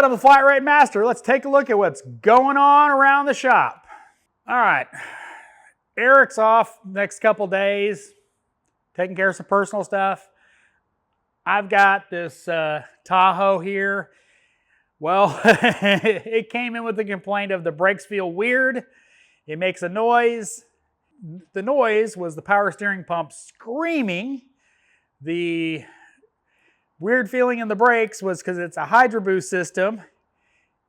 right, I'm the Flat Rate Master. Let's take a look at what's going on around the shop. All right, Eric's off next couple days, taking care of some personal stuff. I've got this Tahoe here. Well, it came in with the complaint of the brakes feel weird. It makes a noise. The noise was the power steering pump screaming. The weird feeling in the brakes was because it's a Hydro Boost system.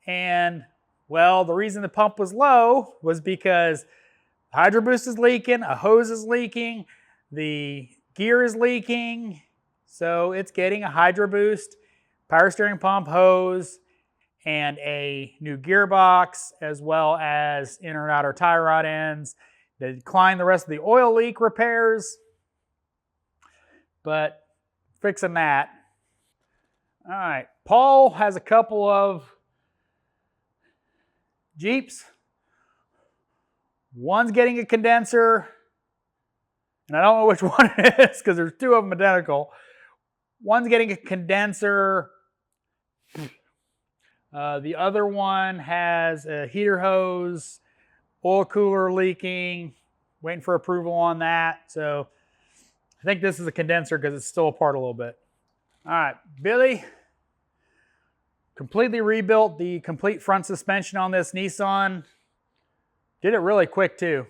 And, well, the reason the pump was low was because Hydro Boost is leaking, a hose is leaking, the gear is leaking. So it's getting a Hydro Boost, power steering pump, hose, and a new gearbox, as well as inner and outer tie rod ends. They declined the rest of the oil leak repairs, but fixing that. All right, Paul has a couple of Jeeps. One's getting a condenser, and I don't know which one it is because there's two of them identical. One's getting a condenser. The other one has a heater hose, oil cooler leaking, waiting for approval on that. So I think this is a condenser because it's still apart a little bit. All right, Billy completely rebuilt the complete front suspension on this Nissan. Did it really quick too.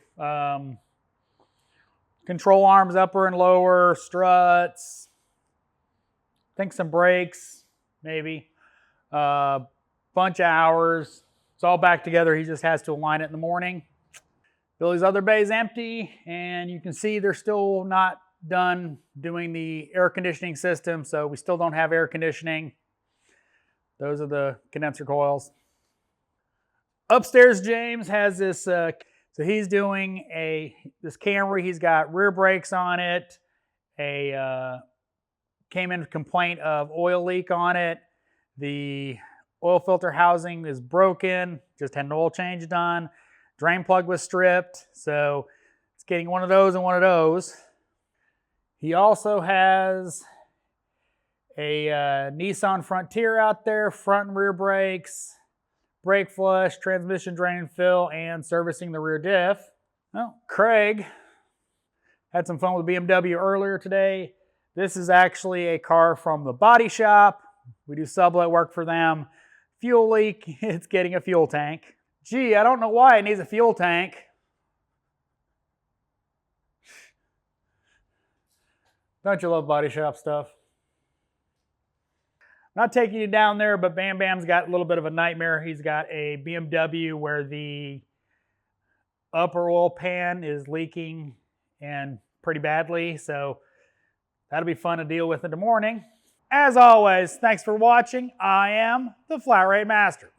Control arms upper and lower, struts, I think some brakes, maybe. Bunch of hours. It's all back together. He just has to align it in the morning. Billy's other bay is empty, and you can see they're still not done doing the air conditioning system, so we still don't have air conditioning. Those are the condenser coils. Upstairs, James has this, so he's doing this Camry. He's got rear brakes on it. Came in with complaint of oil leak on it. The oil filter housing is broken, just had an oil change done. Drain plug was stripped, so it's getting one of those and one of those. He also has a Nissan Frontier out there, front and rear brakes, brake flush, transmission drain and fill, and servicing the rear diff. Well, Craig had some fun with BMW earlier today. This is actually a car from the body shop. We do sublet work for them. Fuel leak, it's getting a fuel tank. Gee, I don't know why it needs a fuel tank. Don't you love body shop stuff? I'm not taking you down there, but Bam Bam's got a little bit of a nightmare. He's got a BMW where the upper oil pan is leaking and pretty badly, so that'll be fun to deal with in the morning. As always, thanks for watching. I am the Flat Rate Master.